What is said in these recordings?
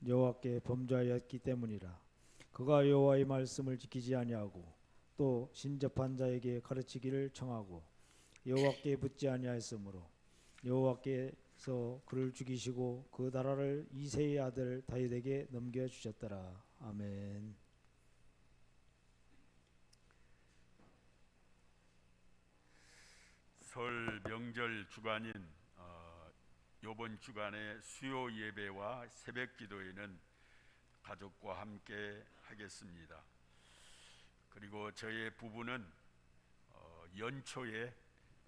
여호와께 범죄하였기 때문이라. 그가 여호와의 말씀을 지키지 아니하고 또 신접한 자에게 가르치기를 청하고 여호와께 붙지 아니하였으므로 여호와께서 그를 죽이시고 그 나라를 이새의 아들 다윗에게 넘겨 주셨더라. 아멘. 설 명절 주간인 이번 주간의 수요 예배와 새벽 기도에는 가족과 함께 하겠습니다. 그리고 저의 부부는 연초에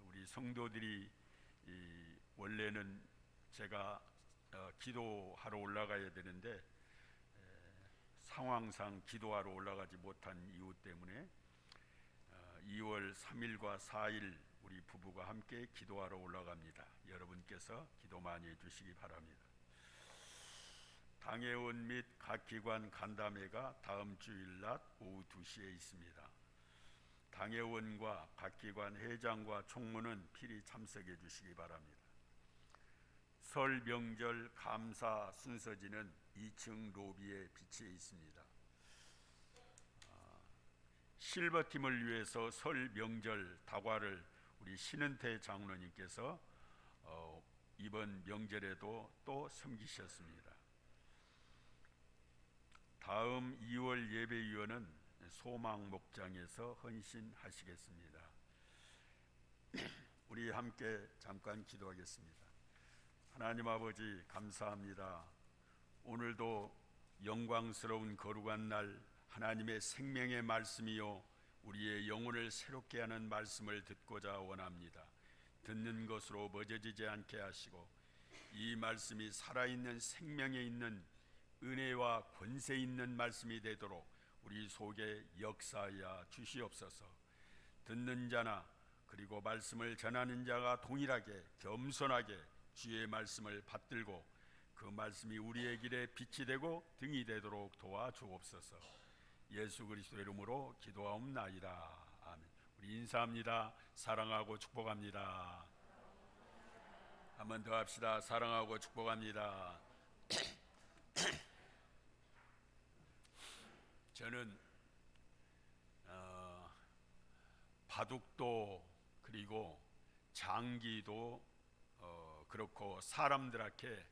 우리 성도들이 원래는 제가 기도하러 올라가야 되는데 상황상 기도하러 올라가지 못한 이유 때문에 2월 3일과 4일 우리 부부가 함께 기도하러 올라갑니다. 여러분께서 기도 많이 해주시기 바랍니다. 당회원 및 각 기관 간담회가 다음 주일 낮 오후 2시에 있습니다. 당회원과 각 기관 회장과 총무는 필히 참석해 주시기 바랍니다. 설 명절 감사 순서지는 2층 로비에 비치해 있습니다. 실버팀을 위해서 설 명절 다과를 우리 신은태 장로님께서 이번 명절에도 또 섬기셨습니다. 다음 2월 예배위원은 소망 목장에서 헌신하시겠습니다. 우리 함께 잠깐 기도하겠습니다. 하나님 아버지 감사합니다. 오늘도 영광스러운 거룩한 날 하나님의 생명의 말씀이요 우리의 영혼을 새롭게 하는 말씀을 듣고자 원합니다. 듣는 것으로 멎어지지 않게 하시고 이 말씀이 살아있는 생명에 있는 은혜와 권세 있는 말씀이 되도록 우리 속에 역사하여 주시옵소서. 듣는 자나 그리고 말씀을 전하는 자가 동일하게 겸손하게 주의 말씀을 받들고 그 말씀이 우리의 길에 빛이 되고 등이 되도록 도와주옵소서. 예수 그리스도의 이름으로 기도하옵나이다. 아멘. 우리 인사합니다. 사랑하고 축복합니다. 한 번 더 합시다. 사랑하고 축복합니다. 저는 바둑도 그리고 장기도 그렇고 사람들에게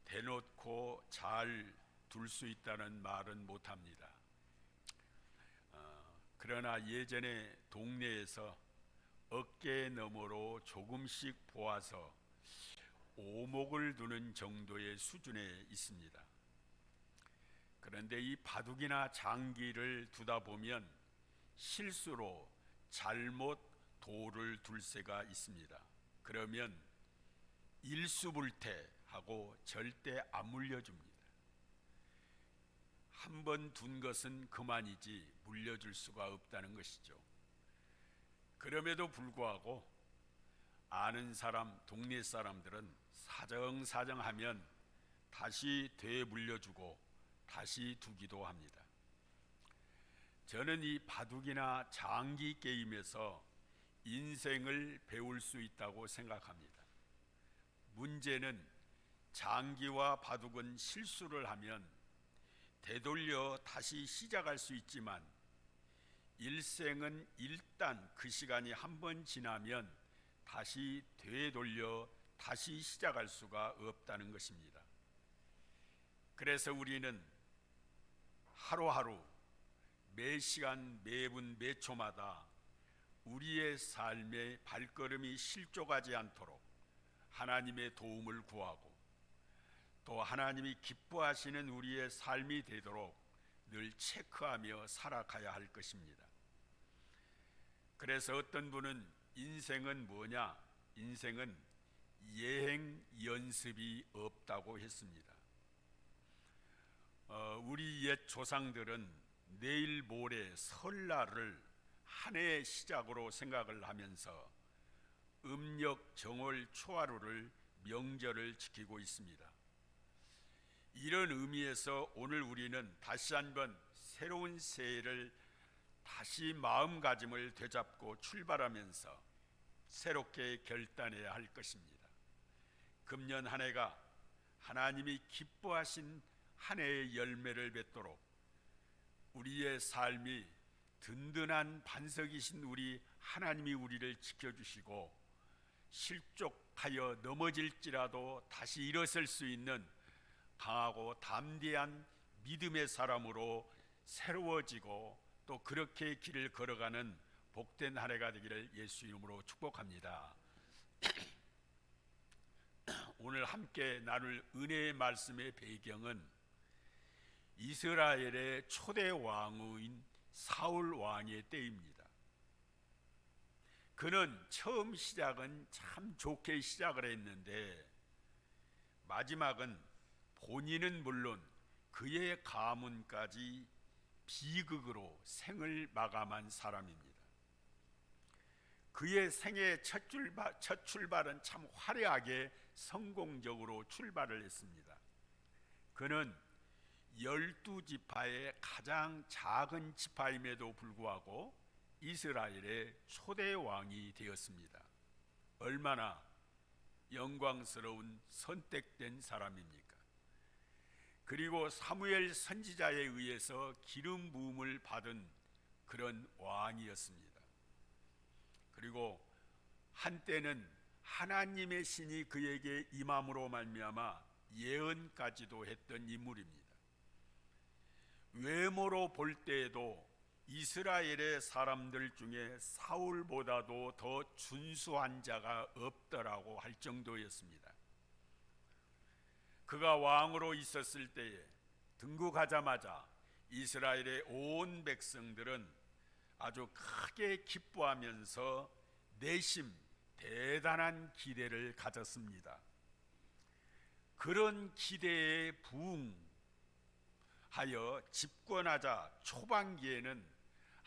대놓고 잘 둘 수 있다는 말은 못합니다. 그러나 예전에 동네에서 어깨 너머로 조금씩 보아서 오목을 두는 정도의 수준에 있습니다. 그런데 이 바둑이나 장기를 두다 보면 실수로 잘못 돌을 둘 새가 있습니다. 그러면 일수불태하고 절대 안 물려줍니다. 한 번 둔 것은 그만이지 물려줄 수가 없다는 것이죠. 그럼에도 불구하고 아는 사람, 동네 사람들은 사정사정하면 다시 되물려주고 다시 두기도 합니다. 저는 이 바둑이나 장기 게임에서 인생을 배울 수 있다고 생각합니다. 문제는 장기와 바둑은 실수를 하면 되돌려 다시 시작할 수 있지만 일생은 일단 그 시간이 한 번 지나면 다시 되돌려 다시 시작할 수가 없다는 것입니다. 그래서 우리는 하루하루 매 시간 매분 매 초마다 우리의 삶의 발걸음이 실족하지 않도록 하나님의 도움을 구하고 또 하나님이 기뻐하시는 우리의 삶이 되도록 늘 체크하며 살아가야 할 것입니다. 그래서 어떤 분은 인생은 뭐냐? 인생은 예행 연습이 없다고 했습니다. 우리 옛 조상들은 내일 모레 설날을 한 해의 시작으로 생각을 하면서 음력 정월 초하루를 명절을 지키고 있습니다. 이런 의미에서 오늘 우리는 다시 한번 새로운 새해를 다시 마음가짐을 되잡고 출발하면서 새롭게 결단해야 할 것입니다. 금년 한 해가 하나님이 기뻐하신 한 해의 열매를 맺도록 우리의 삶이 든든한 반석이신 우리 하나님이 우리를 지켜주시고 실족하여 넘어질지라도 다시 일어설 수 있는 강하고 담대한 믿음의 사람으로 새로워지고 또 그렇게 길을 걸어가는 복된 한 해가 되기를 예수 이름으로 축복합니다. 오늘 함께 나눌 은혜의 말씀의 배경은 이스라엘의 초대 왕후인 사울 왕의 때입니다. 그는 처음 시작은 참 좋게 시작을 했는데 마지막은 본인은 물론 그의 가문까지 비극으로 생을 마감한 사람입니다. 그의 생애 첫 출발은 참 화려하게 성공적으로 출발을 했습니다. 그는 12지파의 가장 작은 지파임에도 불구하고 이스라엘의 초대 왕이 되었습니다. 얼마나 영광스러운 선택된 사람입니까? 그리고 사무엘 선지자에 의해서 기름 부음을 받은 그런 왕이었습니다. 그리고 한때는 하나님의 신이 그에게 임함으로 말미암아 예언까지도 했던 인물입니다. 외모로 볼 때에도 이스라엘의 사람들 중에 사울보다도 더 준수한 자가 없더라고 할 정도였습니다. 그가 왕으로 있었을 때에 등극하자마자 이스라엘의 온 백성들은 아주 크게 기뻐하면서 내심 대단한 기대를 가졌습니다. 그런 기대에 부응하여 집권하자 초반기에는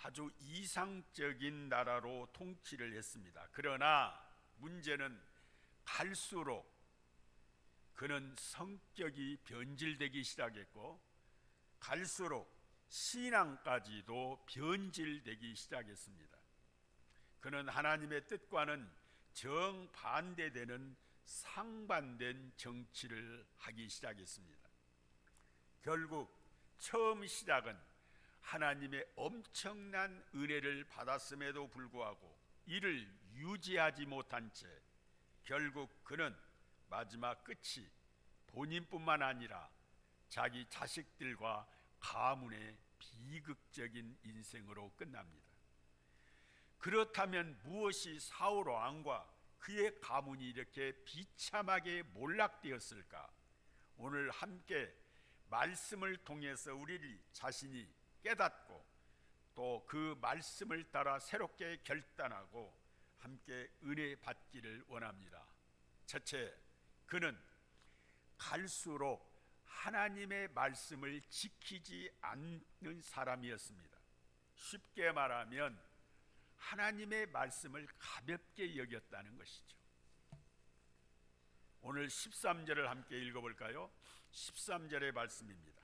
아주 이상적인 나라로 통치를 했습니다. 그러나 문제는 갈수록 그는 성격이 변질되기 시작했고 갈수록 신앙까지도 변질되기 시작했습니다. 그는 하나님의 뜻과는 정반대되는 상반된 정치를 하기 시작했습니다. 결국 처음 시작은 하나님의 엄청난 은혜를 받았음에도 불구하고 이를 유지하지 못한 채 결국 그는 마지막 끝이 본인뿐만 아니라 자기 자식들과 가문의 비극적인 인생으로 끝납니다. 그렇다면 무엇이 사울 왕과 그의 가문이 이렇게 비참하게 몰락되었을까? 오늘 함께 말씀을 통해서 우리 자신이 깨닫고 또 그 말씀을 따라 새롭게 결단하고 함께 은혜 받기를 원합니다. 첫째, 그는 갈수록 하나님의 말씀을 지키지 않는 사람이었습니다. 쉽게 말하면 하나님의 말씀을 가볍게 여겼다는 것이죠. 오늘 13절을 함께 읽어볼까요? 13절의 말씀입니다.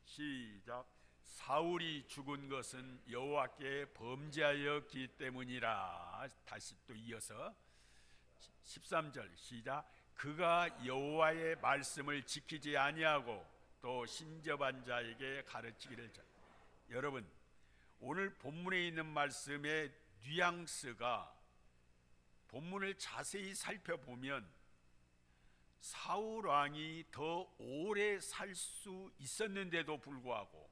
시작. 사울이 죽은 것은 여호와께 범죄하였기 때문이라. 다시 또 이어서 13절 시작. 그가 여호와의 말씀을 지키지 아니하고 또 신접한 자에게 가르치기를. 여러분, 오늘 본문에 있는 말씀의 뉘앙스가 본문을 자세히 살펴보면 사울 왕이 더 오래 살 수 있었는데도 불구하고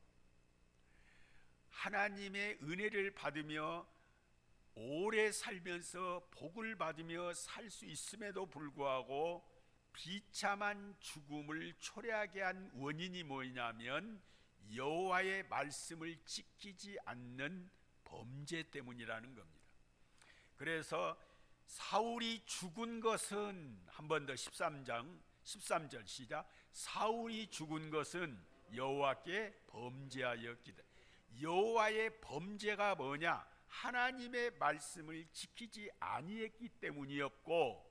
하나님의 은혜를 받으며 오래 살면서 복을 받으며 살 수 있음에도 불구하고 비참한 죽음을 초래하게 한 원인이 뭐냐면 여호와의 말씀을 지키지 않는 범죄 때문이라는 겁니다. 그래서 사울이 죽은 것은 한 번 더 13절 시작. 사울이 죽은 것은 여호와께 범죄하였기 때문에. 여호와의 범죄가 뭐냐? 하나님의 말씀을 지키지 아니했기 때문이었고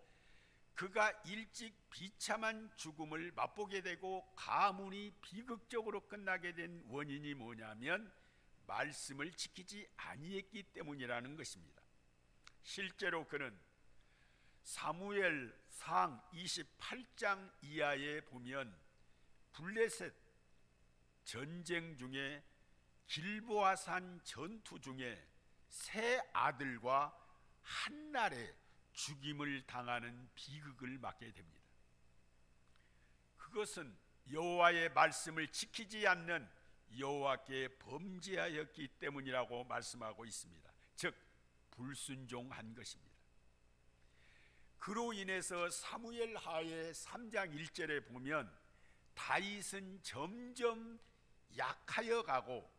그가 일찍 비참한 죽음을 맛보게 되고 가문이 비극적으로 끝나게 된 원인이 뭐냐면 말씀을 지키지 아니했기 때문이라는 것입니다. 실제로 그는 사무엘상 28장 이하에 보면 블레셋 전쟁 중에 길보아산 전투 중에 세 아들과 한날에 죽임을 당하는 비극을 맞게 됩니다. 그것은 여호와의 말씀을 지키지 않는 여호와께 범죄하였기 때문이라고 말씀하고 있습니다. 즉 불순종한 것입니다. 그로 인해서 사무엘하의 3장 1절에 보면 다윗은 점점 약하여 가고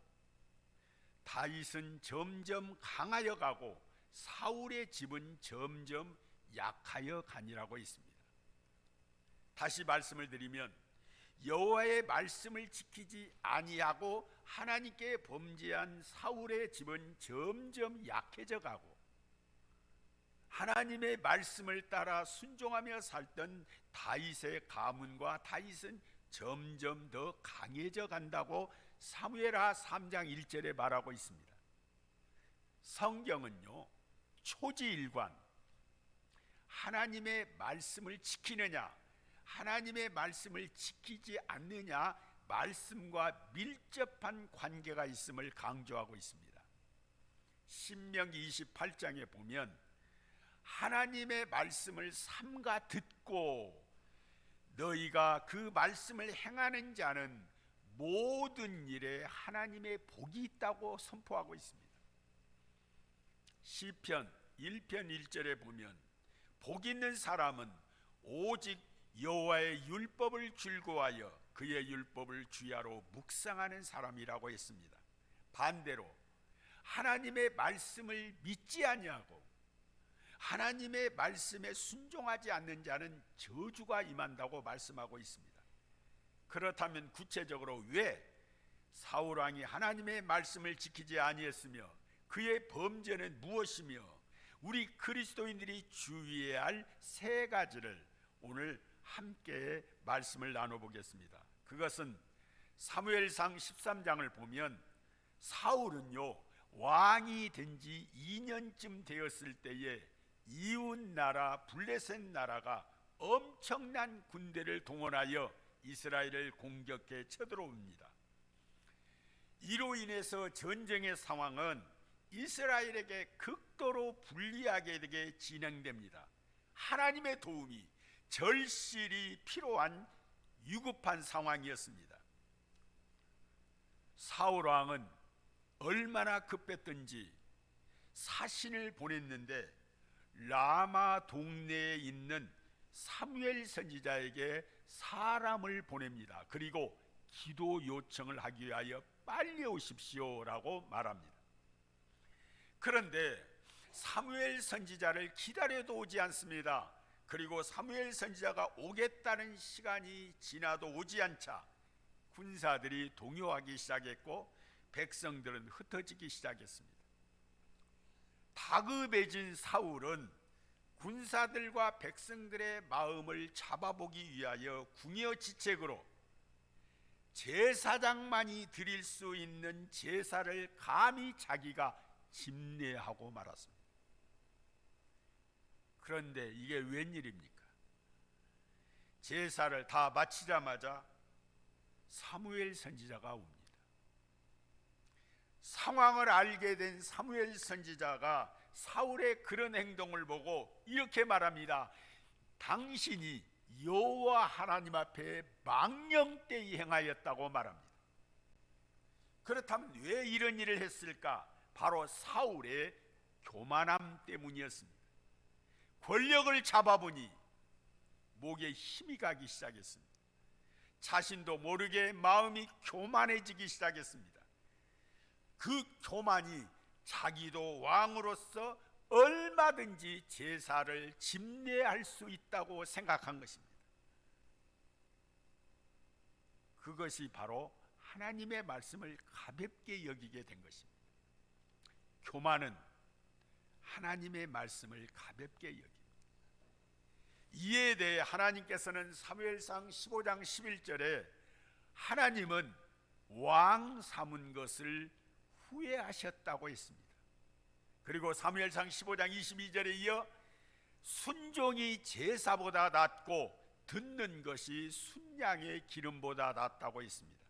다윗은 점점 강하여 가고 사울의 집은 점점 약하여 가니라고 있습니다. 다시 말씀을 드리면 여호와의 말씀을 지키지 아니하고 하나님께 범죄한 사울의 집은 점점 약해져 가고 하나님의 말씀을 따라 순종하며 살던 다윗의 가문과 다윗은 점점 더 강해져 간다고 사무엘하 3장 1절에 말하고 있습니다. 성경은요, 초지일관 하나님의 말씀을 지키느냐 하나님의 말씀을 지키지 않느냐 말씀과 밀접한 관계가 있음을 강조하고 있습니다. 신명기 28장에 보면 하나님의 말씀을 삼가 듣고 너희가 그 말씀을 행하는 자는 모든 일에 하나님의 복이 있다고 선포하고 있습니다. 시편 1편 1절에 보면 복 있는 사람은 오직 여호와의 율법을 즐거워하여 그의 율법을 주야로 묵상하는 사람이라고 했습니다. 반대로 하나님의 말씀을 믿지 아니하고 하나님의 말씀에 순종하지 않는 자는 저주가 임한다고 말씀하고 있습니다. 그렇다면 구체적으로 왜 사울 왕이 하나님의 말씀을 지키지 아니했으며 그의 범죄는 무엇이며 우리 그리스도인들이 주의해야 할 세 가지를 오늘 함께 말씀을 나눠보겠습니다. 그것은 사무엘상 13장을 보면 사울은요 왕이 된 지 2년쯤 되었을 때에 이웃 나라 블레셋 나라가 엄청난 군대를 동원하여 이스라엘을 공격해 쳐들어옵니다. 이로 인해서 전쟁의 상황은 이스라엘에게 극도로 불리하게 되게 진행됩니다. 하나님의 도움이 절실히 필요한 위급한 상황이었습니다. 사울 왕은 얼마나 급했던지 사신을 보냈는데 라마 동네에 있는 사무엘 선지자에게 사람을 보냅니다. 그리고 기도 요청을 하기 위하여 빨리 오십시오라고 말합니다. 그런데 사무엘 선지자를 기다려도 오지 않습니다. 그리고 사무엘 선지자가 오겠다는 시간이 지나도 오지 않자 군사들이 동요하기 시작했고 백성들은 흩어지기 시작했습니다. 다급해진 사울은 군사들과 백성들의 마음을 잡아보기 위하여 궁여지책으로 제사장만이 드릴 수 있는 제사를 감히 자기가 집례하고 말았습니다. 그런데 이게 웬일입니까? 제사를 다 마치자마자 사무엘 선지자가 옵니다. 상황을 알게 된 사무엘 선지자가 사울의 그런 행동을 보고 이렇게 말합니다. 당신이 여호와 하나님 앞에 망령되이 행하였다고 말합니다. 그렇다면 왜 이런 일을 했을까? 바로 사울의 교만함 때문이었습니다. 권력을 잡아보니 목에 힘이 가기 시작했습니다. 자신도 모르게 마음이 교만해지기 시작했습니다. 그 교만이 자기도 왕으로서 얼마든지 제사를 집례할 수 있다고 생각한 것입니다. 그것이 바로 하나님의 말씀을 가볍게 여기게 된 것입니다. 교만은 하나님의 말씀을 가볍게 여깁니다. 이에 대해 하나님께서는 사무엘상 15장 11절에 하나님은 왕 삼은 것을 후회하셨다고 했습니다. 그리고 사무엘상 15장 22절에 이어 순종이 제사보다 낫고 듣는 것이 순양의 기름보다 낫다고 했습니다.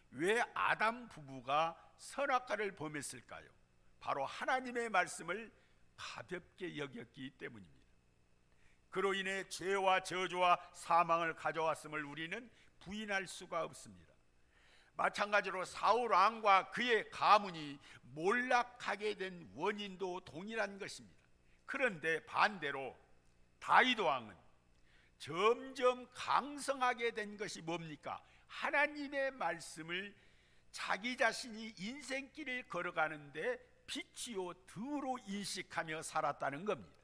왜 아담 부부가 선악과를 범했을까요? 바로 하나님의 말씀을 가볍게 여겼기 때문입니다. 그로 인해 죄와 저주와 사망을 가져왔음을 우리는 부인할 수가 없습니다. 마찬가지로 사울 왕과 그의 가문이 몰락하게 된 원인도 동일한 것입니다. 그런데 반대로 다윗 왕은 점점 강성하게 된 것이 뭡니까? 하나님의 말씀을 자기 자신이 인생길을 걸어가는데 빛이요 드로 인식하며 살았다는 겁니다.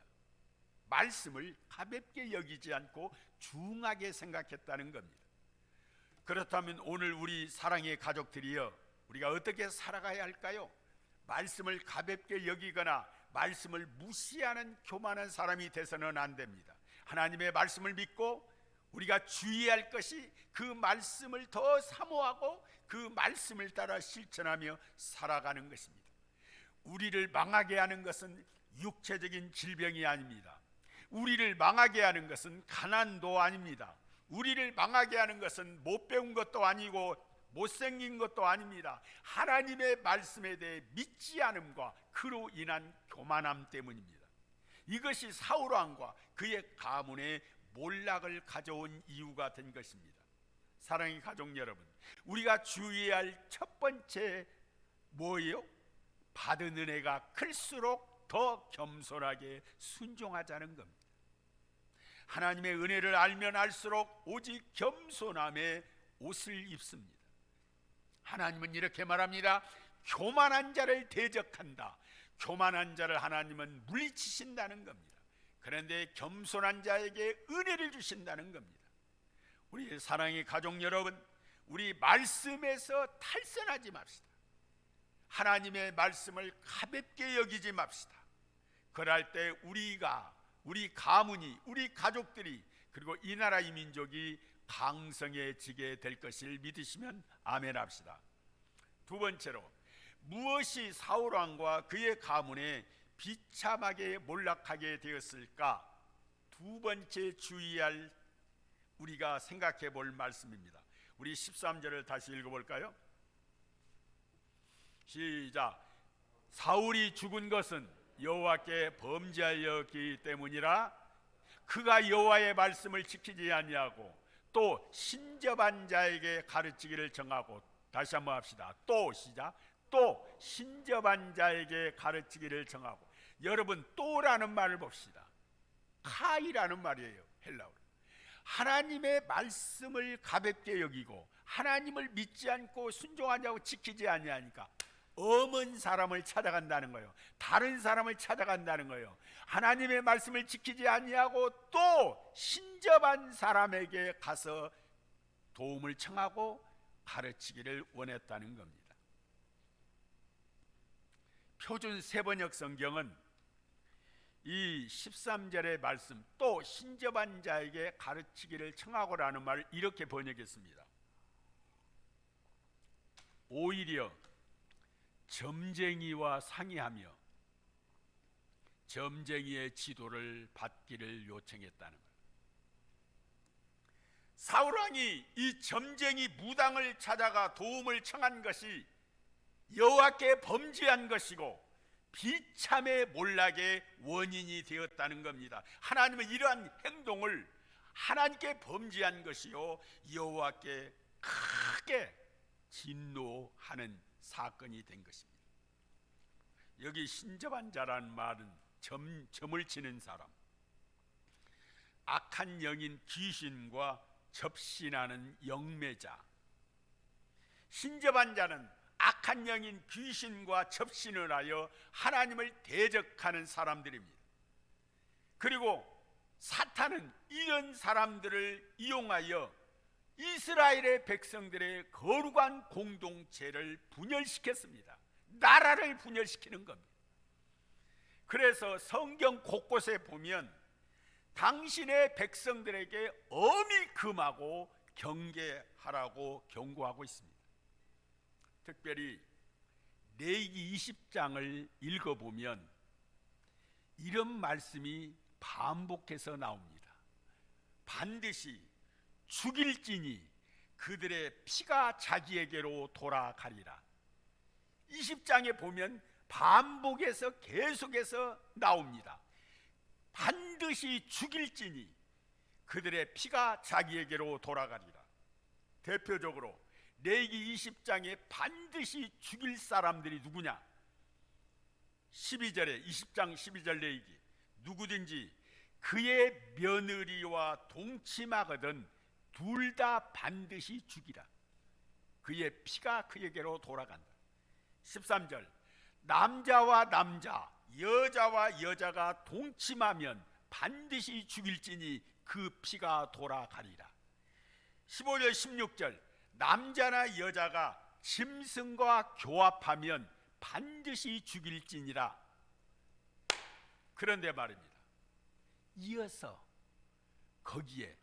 말씀을 가볍게 여기지 않고 중하게 생각했다는 겁니다. 그렇다면 오늘 우리 사랑의 가족들이여, 우리가 어떻게 살아가야 할까요? 말씀을 가볍게 여기거나 말씀을 무시하는 교만한 사람이 돼서는 안 됩니다. 하나님의 말씀을 믿고 우리가 주의할 것이 그 말씀을 더 사모하고 그 말씀을 따라 실천하며 살아가는 것입니다. 우리를 망하게 하는 것은 육체적인 질병이 아닙니다. 우리를 망하게 하는 것은 가난도 아닙니다. 우리를 망하게 하는 것은 못 배운 것도 아니고 못생긴 것도 아닙니다. 하나님의 말씀에 대해 믿지 않음과 그로 인한 교만함 때문입니다. 이것이 사울왕과 그의 가문의 몰락을 가져온 이유가 된 것입니다. 사랑의 가족 여러분, 우리가 주의해야 할 첫 번째 뭐예요? 받은 은혜가 클수록 더 겸손하게 순종하자는 겁니다. 하나님의 은혜를 알면 알수록 오직 겸손함의 옷을 입습니다. 하나님은 이렇게 말합니다. 교만한 자를 대적한다. 교만한 자를 하나님은 물리치신다는 겁니다. 그런데 겸손한 자에게 은혜를 주신다는 겁니다. 우리 사랑의 가족 여러분, 우리 말씀에서 탈선하지 맙시다. 하나님의 말씀을 가볍게 여기지 맙시다. 그럴 때 우리가, 우리 가문이, 우리 가족들이, 그리고 이 나라 이 민족이 강성해지게 될 것을 믿으시면 아멘 합시다. 두 번째로, 무엇이 사울왕과 그의 가문에 비참하게 몰락하게 되었을까? 두 번째 주의할, 우리가 생각해 볼 말씀입니다. 우리 13절을 다시 읽어볼까요? 시작. 사울이 죽은 것은 여호와께 범죄하였기 때문이라. 그가 여호와의 말씀을 지키지 아니하고 또 신접한 자에게 가르치기를 정하고. 다시 한번 합시다. 또 시작. 또 신접한 자에게 가르치기를 정하고. 여러분, 또라는 말을 봅시다. 카이라는 말이에요, 헬라어로. 하나님의 말씀을 가볍게 여기고 하나님을 믿지 않고 순종하지 않고 지키지 아니하니까 엄한 사람을 찾아간다는 거예요. 다른 사람을 찾아간다는 거예요. 하나님의 말씀을 지키지 아니하고 또 신접한 사람에게 가서 도움을 청하고 가르치기를 원했다는 겁니다. 표준 세번역 성경은 이 13절의 말씀, 또 신접한 자에게 가르치기를 청하고라는 말을 이렇게 번역했습니다. 오히려 점쟁이와 상의하며 점쟁이의 지도를 받기를 요청했다는 거예요. 사울왕이 이 점쟁이 무당을 찾아가 도움을 청한 것이 여호와께 범죄한 것이고 비참의 몰락의 원인이 되었다는 겁니다. 하나님은 이러한 행동을 하나님께 범죄한 것이요 여호와께 크게 진노하는 사건이 된 것입니다. 여기 신접한 자라는 말은 점을 치는 사람, 악한 영인 귀신과 접신하는 영매자. 신접한 자는 악한 영인 귀신과 접신을 하여 하나님을 대적하는 사람들입니다. 그리고 사탄은 이런 사람들을 이용하여 이스라엘의 백성들의 거룩한 공동체를 분열시켰습니다. 나라를 분열시키는 겁니다. 그래서 성경 곳곳에 보면 당신의 백성들에게 엄히 금하고 경계하라고 경고하고 있습니다. 특별히 레위기 20장을 읽어보면 이런 말씀이 반복해서 나옵니다. 반드시 죽일지니 그들의 피가 자기에게로 돌아가리라. 20장에 보면 반복해서 계속해서 나옵니다. 반드시 죽일지니 그들의 피가 자기에게로 돌아가리라. 대표적으로 레위기 20장에 반드시 죽일 사람들이 누구냐? 12절에 20장 12절 레위기, 누구든지 그의 며느리와 동침하거든 둘 다 반드시 죽이라. 그의 피가 그에게로 돌아간다. 13절, 남자와 남자, 여자와 여자가 동침하면 반드시 죽일지니 그 피가 돌아가리라. 15절 16절, 남자나 여자가 짐승과 교합하면 반드시 죽일지니라. 그런데 말입니다, 이어서 거기에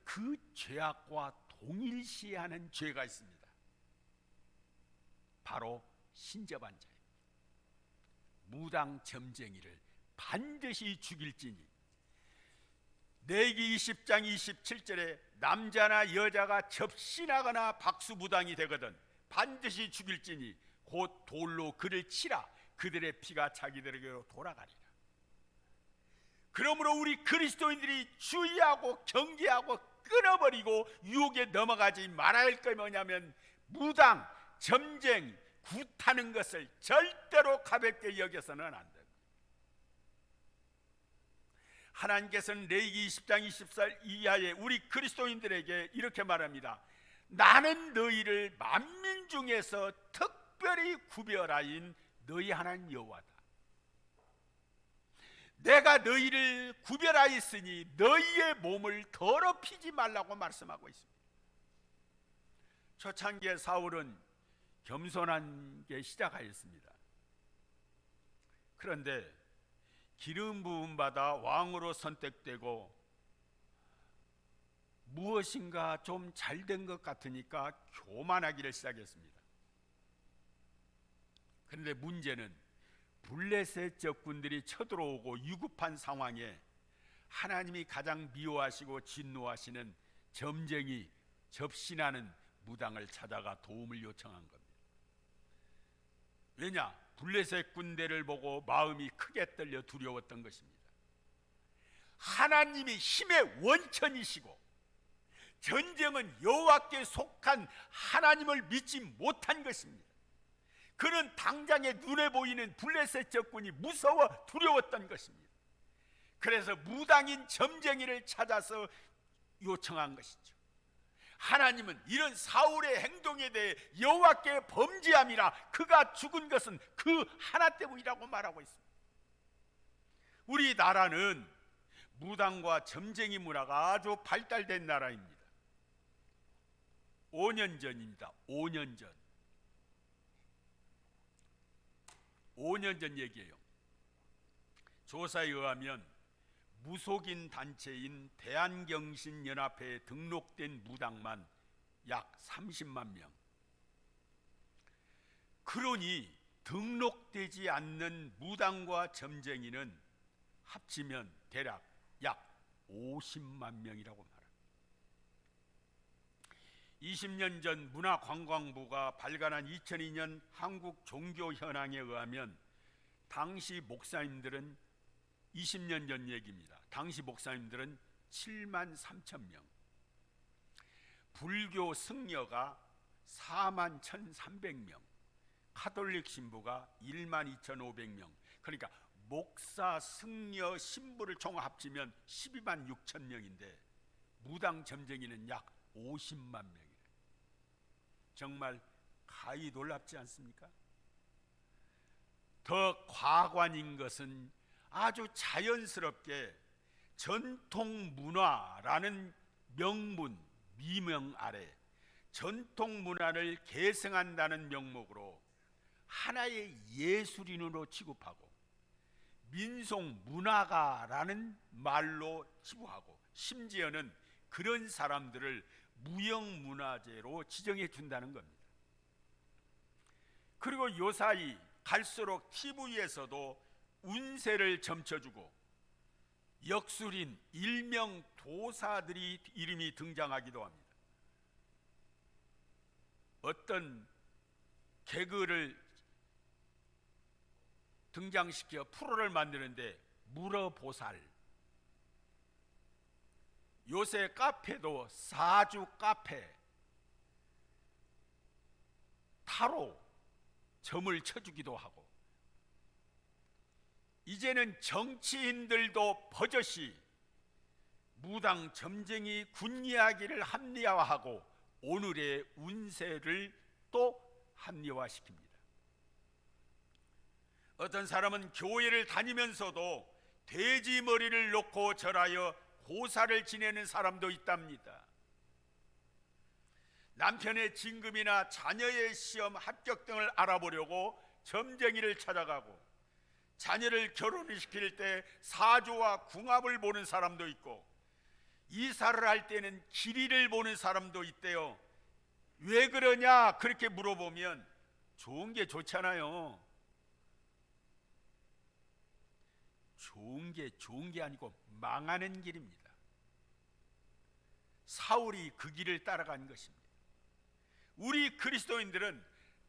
그 죄악과 동일시하는 죄가 있습니다. 바로 신접한 자입니다. 무당 점쟁이를 반드시 죽일지니. 레위기 20장 27절에 남자나 여자가 접신하거나 박수무당이 되거든 반드시 죽일지니 곧 돌로 그를 치라. 그들의 피가 자기들에게로 돌아가리라. 그러므로 우리 그리스도인들이 주의하고 경계하고 끊어버리고 유혹에 넘어가지 말아야 할 게 뭐냐면 무당, 점쟁, 굿하는 것을 절대로 가볍게 여겨서는 안 됩니다. 하나님께서는 레위기 20장 20절 이하에 우리 그리스도인들에게 이렇게 말합니다. 나는 너희를 만민 중에서 특별히 구별하인 너희 하나님 여호와다. 내가 너희를 구별하였으니 너희의 몸을 더럽히지 말라고 말씀하고 있습니다. 초창기에 사울은 겸손한 게 시작하였습니다. 그런데 기름 부음 받아 왕으로 선택되고 무엇인가 좀 잘된 것 같으니까 교만하기를 시작했습니다. 그런데 문제는 블레셋 적군들이 쳐들어오고 위급한 상황에 하나님이 가장 미워하시고 진노하시는 점쟁이, 접신하는 무당을 찾아가 도움을 요청한 겁니다. 왜냐? 블레셋 군대를 보고 마음이 크게 떨려 두려웠던 것입니다. 하나님이 힘의 원천이시고 전쟁은 여호와께 속한 하나님을 믿지 못한 것입니다. 그는 당장에 눈에 보이는 블레셋 적군이 무서워 두려웠던 것입니다. 그래서 무당인 점쟁이를 찾아서 요청한 것이죠. 하나님은 이런 사울의 행동에 대해 여호와께 범죄함이라 그가 죽은 것은 그 하나 때문이라고 말하고 있습니다. 우리나라는 무당과 점쟁이 문화가 아주 발달된 나라입니다. 5년 전입니다. 5년 전 얘기예요. 조사에 의하면 무속인 단체인 대한경신연합회에 등록된 무당만 약 30만 명. 그러니 등록되지 않는 무당과 점쟁이는 합치면 대략 약 50만 명이라고 말합니다. 20년 전 문화관광부가 발간한 2002년 한국 종교 현황에 의하면 당시 목사님들은 20년 전 얘기입니다. 당시 목사님들은 7만 3천 명, 불교 승려가 4만 1,300명, 카톨릭 신부가 1만 2,500명. 그러니까 목사, 승려, 신부를 총 합치면 12만 6천 명인데 무당 점쟁이는 약 50만 명이에요. 정말 가히 놀랍지 않습니까? 더 과관인 것은 아주 자연스럽게 전통 문화라는 명문, 미명 아래 전통 문화를 계승한다는 명목으로 하나의 예술인으로 취급하고 민속 문화가라는 말로 치부하고 심지어는 그런 사람들을 무형문화재로 지정해 준다는 겁니다. 그리고 요사이 갈수록 TV에서도 운세를 점쳐주고 역술인 일명 도사들이 이름이 등장하기도 합니다. 어떤 개그를 등장시켜 프로를 만드는데 물어보살, 요새 카페도 사주 카페, 타로 점을 쳐주기도 하고, 이제는 정치인들도 버젓이 무당 점쟁이 군 이야기를 합리화하고 오늘의 운세를 또 합리화시킵니다. 어떤 사람은 교회를 다니면서도 돼지 머리를 놓고 절하여 고사를 지내는 사람도 있답니다. 남편의 진급이나 자녀의 시험 합격 등을 알아보려고 점쟁이를 찾아가고, 자녀를 결혼을 시킬 때 사주와 궁합을 보는 사람도 있고, 이사를 할 때는 길이를 보는 사람도 있대요. 왜 그러냐 그렇게 물어보면 좋은 게 좋잖아요. 좋은 게 아니고 망하는 길입니다. 사울이 그 길을 따라간 것입니다. 우리 그리스도인들은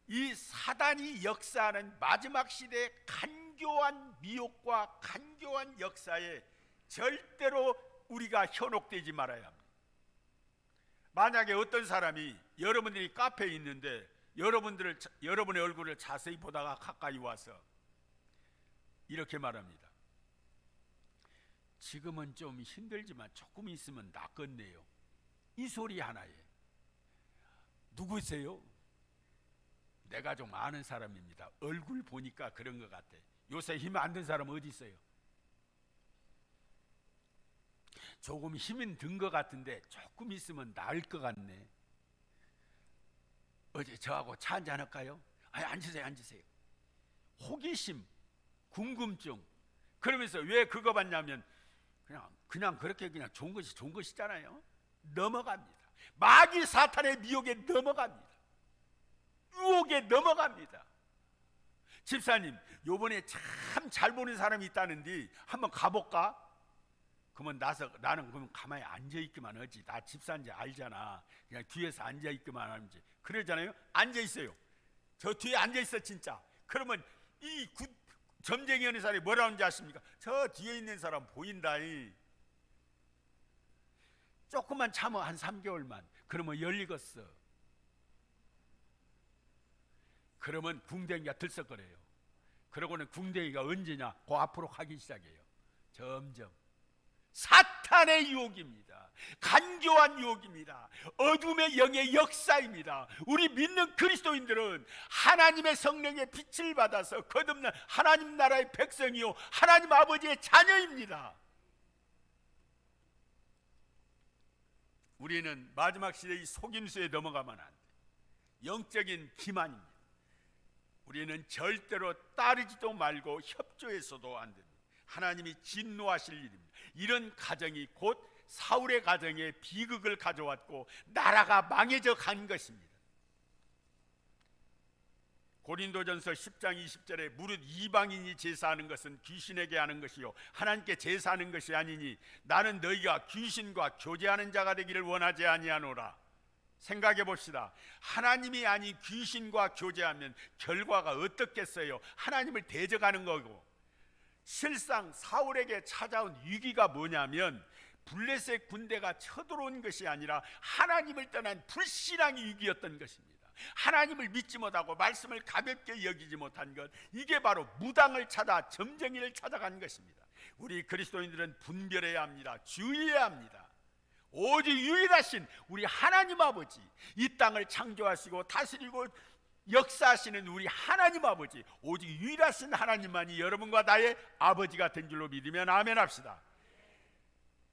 이 사단이 역사하는 마지막 시대의 간교한 미혹과 간교한 역사에 절대로 우리가 현혹되지 말아야 합니다. 만약에 어떤 사람이 여러분들이 카페에 있는데 여러분의 얼굴을 자세히 보다가 가까이 와서 이렇게 말합니다. 지금은 좀 힘들지만 조금 있으면 낫겠네요. 이 소리 하나에 누구세요? 내가 좀 아는 사람입니다. 얼굴 보니까 그런 것 같아. 요새 힘 안 든 사람 어디 있어요? 조금 힘은 든 것 같은데 조금 있으면 나을 것 같네. 어제 저하고 차 한잔 할까요? 아니, 앉으세요. 호기심, 궁금증. 그러면서 왜 그거 받냐면 그냥 그렇게 그냥 좋은 것이잖아요. 넘어갑니다. 마귀 사탄의 미혹에 넘어갑니다. 유혹에 넘어갑니다. 집사님, 요번에 참 잘 보는 사람이 있다는데 한번 가볼까? 그러면 나는 그러면 가만히 앉아있기만 하지. 나 집사인지 알잖아. 그냥 뒤에서 앉아있기만 하는지. 그러잖아요. 앉아있어요. 저 뒤에 앉아있어 진짜. 그러면 이 점쟁이 하는 사람이 뭐라 하는지 아십니까? 저 뒤에 있는 사람 보인다. 조금만 참아, 한 3개월만. 그러면 열리겠어. 그러면 궁뎅이가 들썩거려요. 그러고는 궁뎅이가 언제냐? 그 앞으로 가기 시작해요. 점점. 사탄의 유혹입니다. 간교한 유혹입니다. 어둠의 영의 역사입니다. 우리 믿는 그리스도인들은 하나님의 성령의 빛을 받아서 거듭난 하나님 나라의 백성이요 하나님 아버지의 자녀입니다. 우리는 마지막 시대의 속임수에 넘어가면 안 돼. 영적인 기만입니다. 우리는 절대로 따르지도 말고 협조해서도 안 됩니다. 하나님이 진노하실 일입니다. 이런 가정이 곧 사울의 가정에 비극을 가져왔고 나라가 망해져 간 것입니다. 고린도전서 10장 20절에 무릇 이방인이 제사하는 것은 귀신에게 하는 것이요 하나님께 제사하는 것이 아니니 나는 너희가 귀신과 교제하는 자가 되기를 원하지 아니하노라. 생각해 봅시다. 하나님이 아닌 귀신과 교제하면 결과가 어떻겠어요? 하나님을 대적하는 거고. 실상 사울에게 찾아온 위기가 뭐냐면 블레셋 군대가 쳐들어온 것이 아니라 하나님을 떠난 불신앙의 위기였던 것입니다. 하나님을 믿지 못하고 말씀을 가볍게 여기지 못한 것, 이게 바로 무당을 찾아 점쟁이를 찾아간 것입니다. 우리 그리스도인들은 분별해야 합니다. 주의해야 합니다. 오직 유일하신 우리 하나님 아버지, 이 땅을 창조하시고 다스리고 역사하시는 우리 하나님 아버지, 오직 유일하신 하나님만이 여러분과 나의 아버지가 된 줄로 믿으면 아멘 합시다.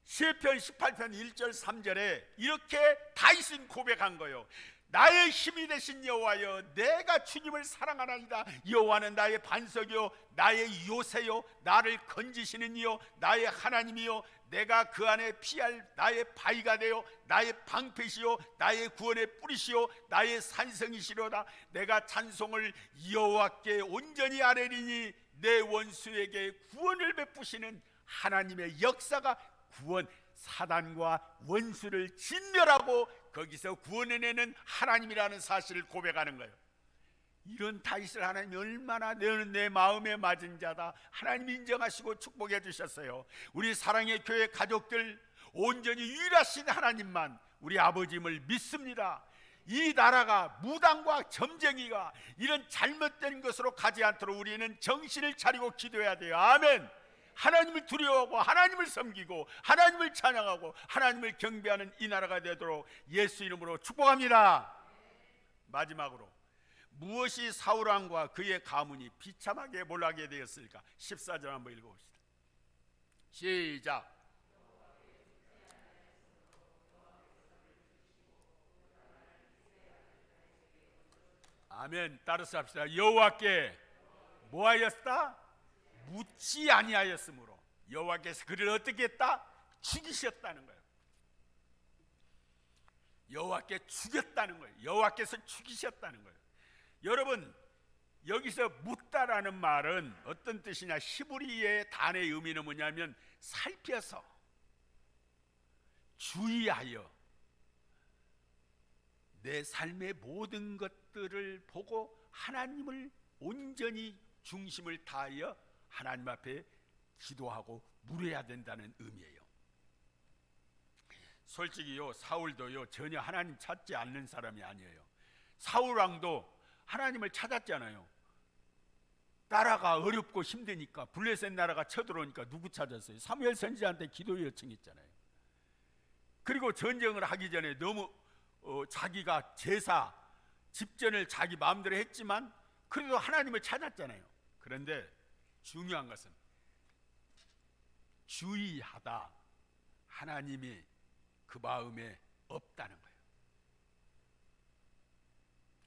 시편 18편 1절 3절에 이렇게 다윗은 고백한 거예요. 나의 힘이 되신 여호와여, 내가 주님을 사랑하나이다. 여호와는 나의 반석이요 나의 요새요 나를 건지시는 이요 나의 하나님이요 내가 그 안에 피할 나의 바위가 되어 나의 방패시요 나의 구원의 뿌리시요 나의 산성이시로다. 내가 찬송을 여호와께 온전히 아뢰리니 내 원수에게 구원을 베푸시는 하나님의 역사가 구원, 사단과 원수를 진멸하고 거기서 구원해내는 하나님이라는 사실을 고백하는 거예요. 이런 다윗을 하나님이 얼마나 너는 내 마음에 맞은 자다 하나님이 인정하시고 축복해 주셨어요. 우리 사랑의 교회 가족들 온전히 유일하신 하나님만 우리 아버지임을 믿습니다. 이 나라가 무당과 점쟁이가 이런 잘못된 것으로 가지 않도록 우리는 정신을 차리고 기도해야 돼요. 아멘. 하나님을 두려워하고 하나님을 섬기고 하나님을 찬양하고 하나님을 경배하는 이 나라가 되도록 예수 이름으로 축복합니다. 마지막으로 무엇이 사울왕과 그의 가문이 비참하게 몰락하게 되었을까? 14절 한번 읽어봅시다. 시작. 아멘. 따라서 합시다. 여호와께 뭐하였다? 묻지 아니하였으므로 여호와께서 그를 어떻게 했다? 죽이셨다는 거예요. 여호와께 죽였다는 거예요. 여호와께서 죽이셨다는 거예요. 여러분, 여기서 묻다라는 말은 어떤 뜻이냐? 히브리의 단의 의미는 뭐냐면 살펴서, 주의하여, 내 삶의 모든 것들을 보고 하나님을 온전히 중심을 다하여 하나님 앞에 기도하고 물어야 된다는 의미예요. 솔직히요, 사울도요 전혀 하나님 찾지 않는 사람이 아니에요. 사울 왕도 하나님을 찾았잖아요. 나라가 어렵고 힘드니까, 블레셋 나라가 쳐들어오니까 누구 찾았어요? 사무엘 선지자한테 기도 요청했잖아요. 그리고 전쟁을 하기 전에 너무 자기가 제사 집전을 자기 마음대로 했지만 그래도 하나님을 찾았잖아요. 그런데 중요한 것은 주의하다, 하나님이 그 마음에 없다는 거예요.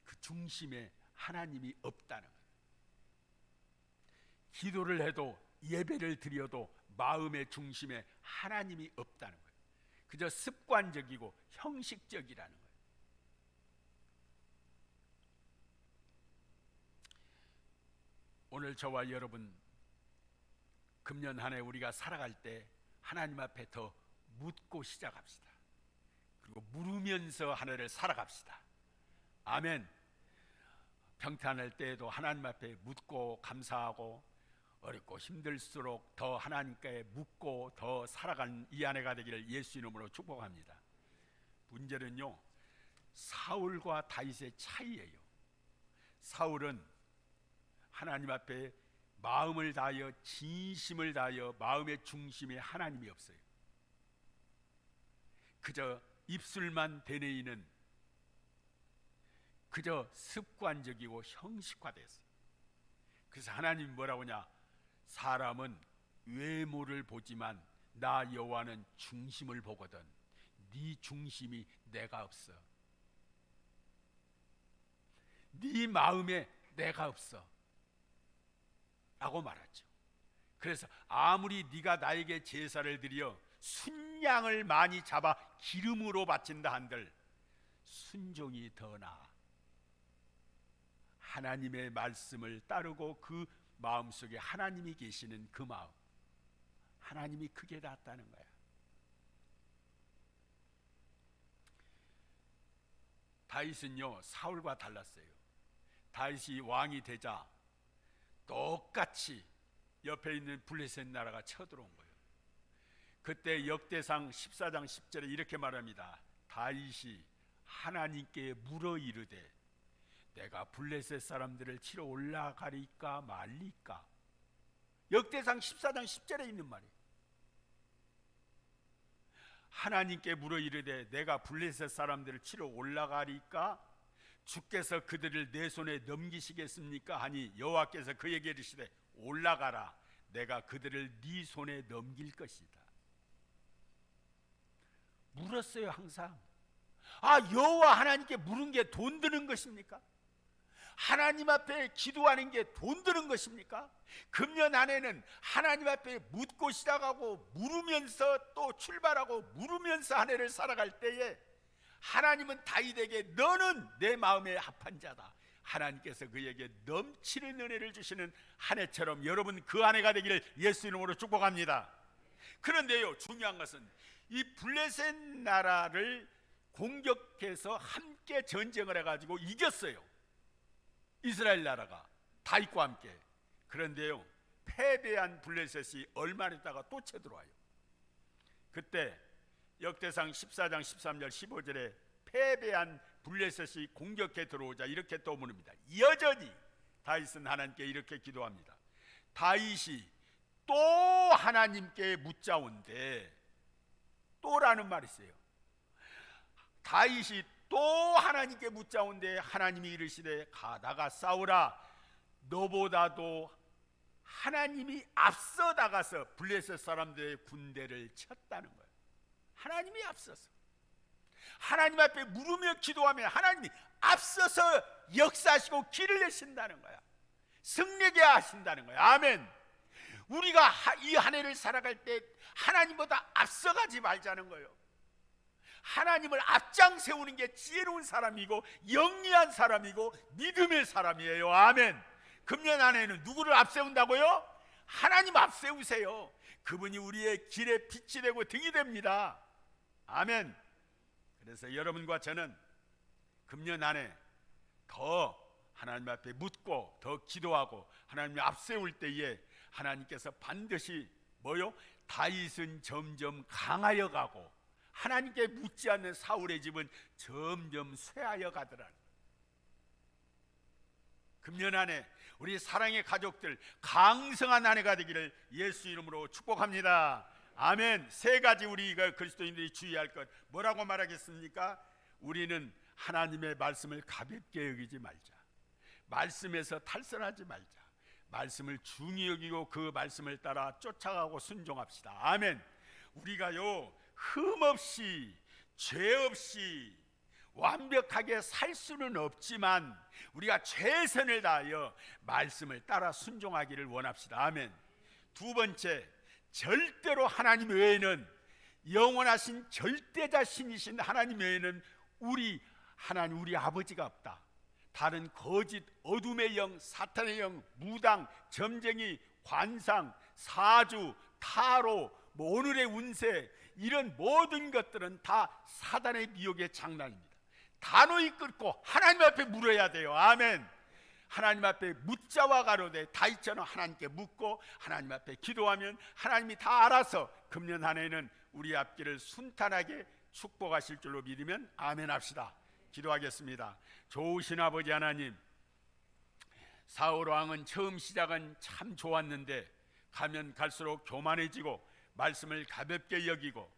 그 중심에 하나님이 없다는 거예요. 기도를 해도 예배를 드려도 마음의 중심에 하나님이 없다는 거예요. 그저 습관적이고 형식적이라는 거예요. 오늘 저와 여러분, 금년 한 해 우리가 살아갈 때 하나님 앞에 더 묻고 시작합시다. 그리고 물으면서 한 해를 살아갑시다. 아멘. 평탄할 때에도 하나님 앞에 묻고 감사하고, 어렵고 힘들수록 더 하나님께 묻고 더 살아가는 이 한 해가 되기를 예수 이름으로 축복합니다. 문제는요, 사울과 다윗의 차이예요. 사울은 하나님 앞에 마음을 다하여 진심을 다하여 마음의 중심에 하나님이 없어요. 그저 입술만 되뇌이는, 그저 습관적이고 형식화됐어요. 그래서 하나님이 뭐라고 하냐? 사람은 외모를 보지만 나 여호와는 중심을 보거든. 네 중심이 내가 없어. 네 마음에 내가 없어 라고 말하죠. 그래서 아무리 네가 나에게 제사를 드려 순양을 많이 잡아 기름으로 바친다 한들 순종이 더 나아. 하나님의 말씀을 따르고 그 마음속에 하나님이 계시는 그 마음, 하나님이 크게 닿았다는 거야. 다윗은요 사울과 달랐어요. 다윗이 왕이 되자 똑같이 옆에 있는 블레셋 나라가 쳐들어온 거예요. 그때 역대상 14장 10절에 이렇게 말합니다. 다윗이 하나님께 물어 이르되 내가 블레셋 사람들을 치러 올라가리까 말리까. 역대상 14장 10절에 있는 말이에요. 하나님께 물어 이르되 내가 블레셋 사람들을 치러 올라가리까 주께서 그들을 내 손에 넘기시겠습니까 하니 여호와께서 그에게 이르시되 올라가라, 내가 그들을 네 손에 넘길 것이다. 물었어요. 항상 여호와 하나님께 물은 게 돈 드는 것입니까? 하나님 앞에 기도하는 게 돈 드는 것입니까? 금년 안에는 하나님 앞에 묻고 시작하고 물으면서 또 출발하고 물으면서 한 해를 살아갈 때에 하나님은 다윗에게 너는 내 마음에 합한 자다. 하나님께서 그에게 넘치는 은혜를 주시는 한 해처럼 여러분 그 한 해가 되기를 예수 이름으로 축복합니다. 그런데요, 중요한 것은 이 블레셋 나라를 공격해서 함께 전쟁을 해가지고 이겼어요. 이스라엘 나라가 다윗과 함께. 그런데요, 패배한 블레셋이 얼마 있다가 또 쳐들어와요. 그때 역대상 14장 13절 15절에 패배한 블레셋이 공격해 들어오자 이렇게 또 물습니다. 여전히 다윗은 하나님께 이렇게 기도합니다. 다윗이 또 하나님께 묻자온데, 또라는 말이 있어요. 다윗이 또 하나님께 묻자온데 하나님이 이르시되 가다가 싸우라. 너보다도 하나님이 앞서 나가서 블레셋 사람들의 군대를 쳤다는 거예요. 하나님이 앞서서 하나님 앞에 물으며 기도하면 하나님이 앞서서 역사하시고 길을 내신다는 거야. 승리하게 하신다는 거야. 아멘. 우리가 이 한 해를 살아갈 때 하나님보다 앞서가지 말자는 거예요. 하나님을 앞장 세우는 게 지혜로운 사람이고 영리한 사람이고 믿음의 사람이에요. 아멘. 금년 안에는 누구를 앞세운다고요? 하나님 앞세우세요. 그분이 우리의 길에 빛이 되고 등이 됩니다. 아멘. 그래서 여러분과 저는 금년 안에 더 하나님 앞에 묻고 더 기도하고 하나님을 앞세울 때에 하나님께서 반드시 뭐요? 다윗은 점점 강하여 가고 하나님께 묻지 않는 사울의 집은 점점 쇠하여 가더라. 금년 안에 우리 사랑의 가족들 강성한 한 해가 되기를 예수 이름으로 축복합니다. 아멘. 세 가지 우리가 그리스도인들이 주의할 것 뭐라고 말하겠습니까? 우리는 하나님의 말씀을 가볍게 여기지 말자. 말씀에서 탈선하지 말자. 말씀을 중히 여기고 그 말씀을 따라 쫓아가고 순종합시다. 아멘. 우리가요 흠없이 죄 없이 완벽하게 살 수는 없지만 우리가 최선을 다하여 말씀을 따라 순종하기를 원합시다. 아멘. 두 번째, 절대로 하나님 외에는, 영원하신 절대자신이신 하나님 외에는 우리 하나님, 우리 아버지가 없다. 다른 거짓, 어둠의 영, 사탄의 영, 무당, 점쟁이, 관상, 사주, 타로, 오늘의 운세, 이런 모든 것들은 다 사단의 미혹의 장난입니다. 단호히 끊고 하나님 앞에 물어야 돼요. 아멘. 하나님 앞에 묻자와 가로되 다윗처럼 하나님께 묻고 하나님 앞에 기도하면 하나님이 다 알아서 금년 한 해는 우리 앞길을 순탄하게 축복하실 줄로 믿으면 아멘 합시다. 기도하겠습니다. 좋으신 아버지 하나님, 사울 왕은 처음 시작은 참 좋았는데 가면 갈수록 교만해지고 말씀을 가볍게 여기고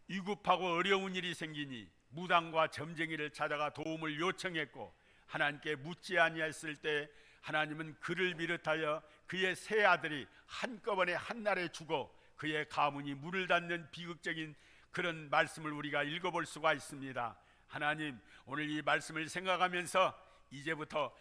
위급하고 어려운 일이 생기니 무당과 점쟁이를 찾아가 도움을 요청했고 하나님께 묻지 아니했을 때 하나님은 그를 비롯하여 그의 세 아들이 한꺼번에 한날에 죽어 그의 가문이 물을 닫는 비극적인 그런 말씀을 우리가 읽어볼 수가 있습니다. 하나님, 오늘 이 말씀을 생각하면서 이제부터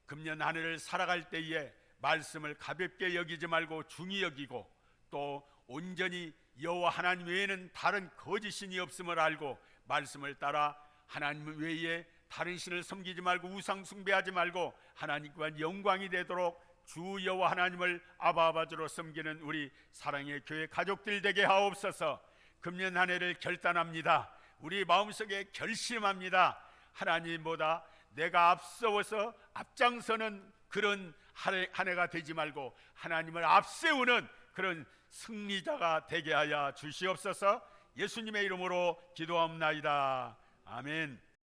금년 한 해를 살아갈 때에 말씀을 가볍게 여기지 말고 중히 여기고 또 온전히 여호와 하나님 외에는 다른 거짓 신이 없음을 알고 말씀을 따라 하나님 외에 다른 신을 섬기지 말고 우상 숭배하지 말고 하나님과 영광이 되도록 주 여호와 하나님을 아바아바주로 섬기는 우리 사랑의 교회 가족들 되게 하옵소서. 금년 한 해를 결단합니다. 우리 마음속에 결심합니다. 하나님보다 내가 앞서서 앞장서는 그런 한 해가 되지 말고 하나님을 앞세우는 그런 승리자가 되게 하여 주시옵소서. 예수님의 이름으로 기도합나이다. 아멘.